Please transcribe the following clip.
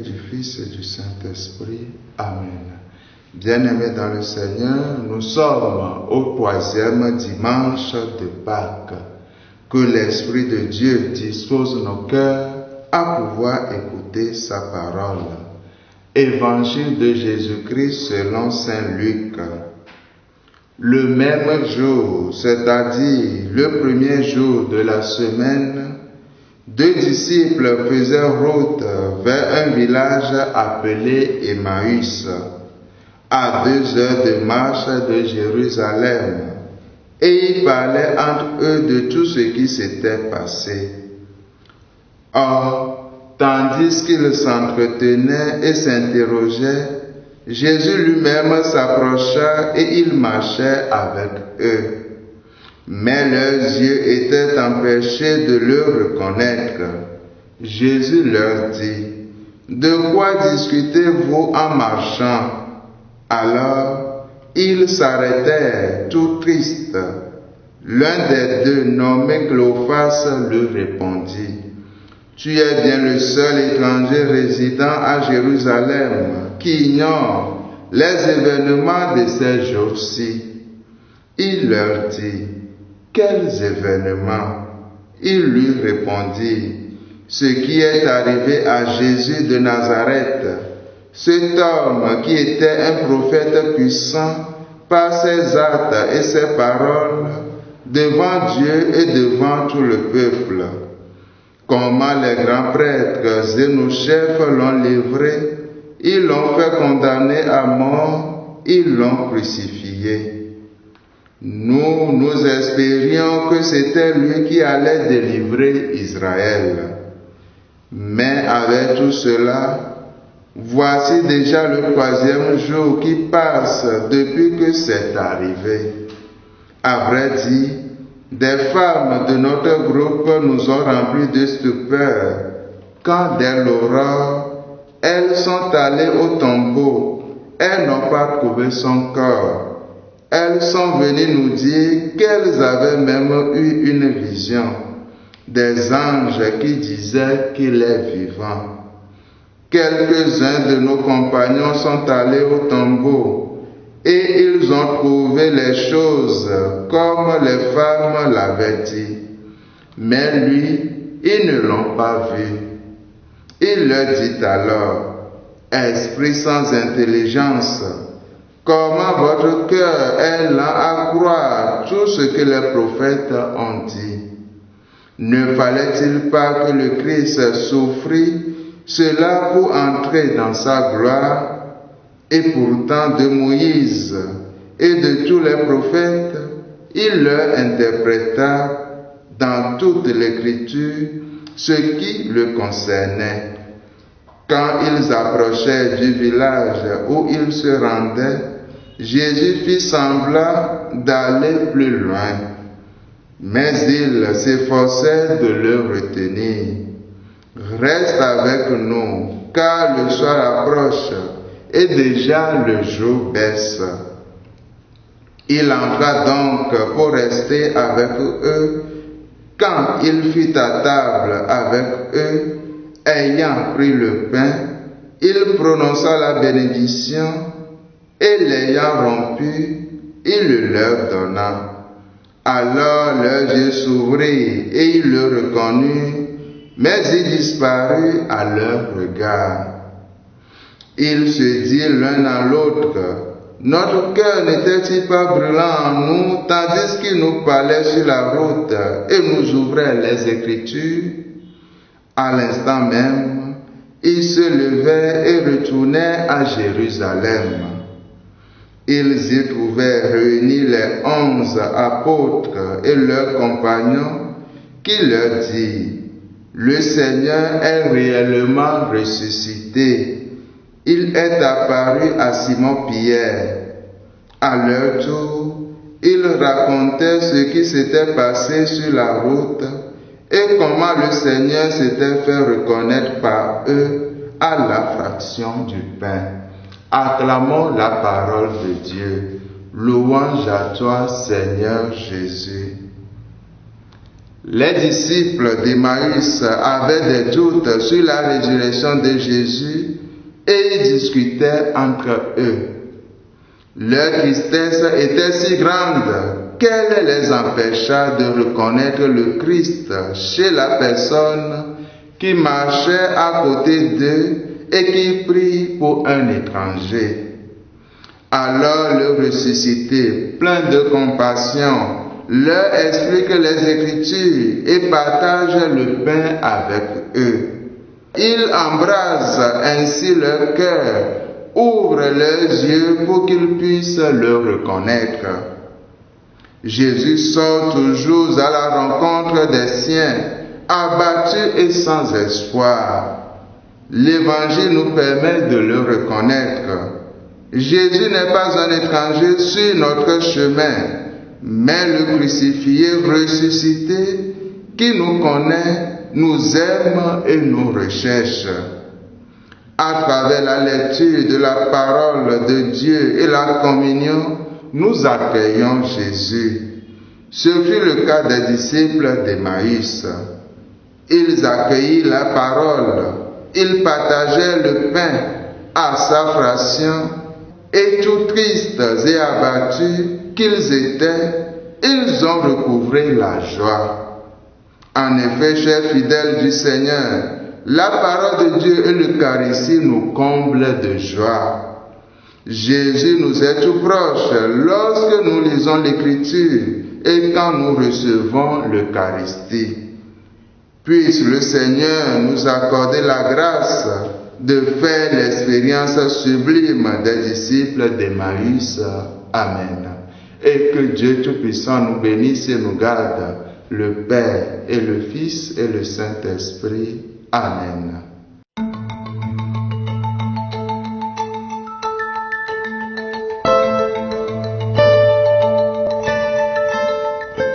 du Fils et du Saint-Esprit. Amen. Bien-aimés dans le Seigneur, nous sommes au 3e dimanche de Pâques. Que l'Esprit de Dieu dispose nos cœurs à pouvoir écouter sa parole. Évangile de Jésus-Christ selon Saint Luc. Le même jour, c'est-à-dire le premier jour de la semaine, 2 disciples faisaient route vers un village appelé Emmaüs, à 2 heures de marche de Jérusalem, et ils parlaient entre eux de tout ce qui s'était passé. Or, tandis qu'ils s'entretenaient et s'interrogeaient, Jésus lui-même s'approcha et il marchait avec eux. Mais leurs yeux étaient empêchés de le reconnaître. Jésus leur dit, « De quoi discutez-vous en marchant ?» Alors, ils s'arrêtèrent, tout tristes. L'un des deux, nommé Cléophas, lui répondit, « Tu es bien le seul étranger résidant à Jérusalem qui ignore les événements de ces jours-ci. » Il leur dit, « Quels événements ?» Il lui répondit, « Ce qui est arrivé à Jésus de Nazareth, cet homme qui était un prophète puissant par ses actes et ses paroles devant Dieu et devant tout le peuple. Comment les grands prêtres et nos chefs l'ont livré, ils l'ont fait condamner à mort, ils l'ont crucifié. Nous espérions que c'était lui qui allait délivrer Israël. Mais avec tout cela, voici déjà le 3e jour qui passe depuis que c'est arrivé. À vrai dire, des femmes de notre groupe nous ont remplis de stupeur quand dès l'aurore, elles sont allées au tombeau. Elles n'ont pas trouvé son corps. Elles sont venues nous dire qu'elles avaient même eu une vision, des anges qui disaient qu'il est vivant. Quelques-uns de nos compagnons sont allés au tombeau et ils ont trouvé les choses comme les femmes l'avaient dit. Mais lui, ils ne l'ont pas vu. Il leur dit alors, « Esprit sans intelligence, comment votre cœur est lent à croire tout ce que les prophètes ont dit? Ne fallait-il pas que le Christ souffrit cela pour entrer dans sa gloire? Et pourtant de Moïse et de tous les prophètes, il leur interpréta dans toute l'Écriture ce qui le concernait. Quand ils approchèrent du village où ils se rendaient, Jésus fit semblant d'aller plus loin, mais ils s'efforçaient de le retenir. « Reste avec nous, car le soir approche et déjà le jour baisse. » Il entra donc pour rester avec eux. Quand il fut à table avec eux, ayant pris le pain, il prononça la bénédiction et l'ayant rompu, il le leur donna. Alors leurs yeux s'ouvrirent et ils le reconnurent, mais il disparut à leur regard. Ils se dirent l'un à l'autre, « Notre cœur n'était-il pas brûlant en nous, tandis qu'il nous parlait sur la route et nous ouvrait les Écritures ?» À l'instant même, ils se levaient et retournaient à Jérusalem. Ils y trouvèrent réunis les 11 apôtres et leurs compagnons qui leur dirent, « Le Seigneur est réellement ressuscité. Il est apparu à Simon-Pierre. » À leur tour, ils racontaient ce qui s'était passé sur la route et comment le Seigneur s'était fait reconnaître par eux à la fraction du pain. Acclamons la parole de Dieu. Louange à toi, Seigneur Jésus. Les disciples d'Emmaüs avaient des doutes sur la résurrection de Jésus et ils discutaient entre eux. Leur tristesse était si grande qu'elle les empêcha de reconnaître le Christ chez la personne qui marchait à côté d'eux et qui prit pour un étranger. Alors le ressuscité, plein de compassion, leur explique les Écritures et partage le pain avec eux. Il embrase ainsi leur cœur, ouvre leurs yeux pour qu'ils puissent le reconnaître. Jésus sort toujours à la rencontre des siens, abattus et sans espoir. L'Évangile nous permet de le reconnaître. Jésus n'est pas un étranger sur notre chemin, mais le crucifié ressuscité qui nous connaît, nous aime et nous recherche. À travers la lecture de la parole de Dieu et la communion, nous accueillons Jésus. Ce fut le cas des disciples d'Emmaüs. Ils accueillirent la parole, ils partageaient le pain à sa fraction, et tout tristes et abattus qu'ils étaient, ils ont recouvré la joie. En effet, chers fidèles du Seigneur, la parole de Dieu et l'Eucharistie nous comblent de joie. Jésus nous est tout proche lorsque nous lisons l'Écriture et quand nous recevons l'Eucharistie. Puisse le Seigneur nous accorder la grâce de faire l'expérience sublime des disciples d'Emmaüs. Amen. Et que Dieu Tout-Puissant nous bénisse et nous garde, le Père et le Fils et le Saint-Esprit. Amen.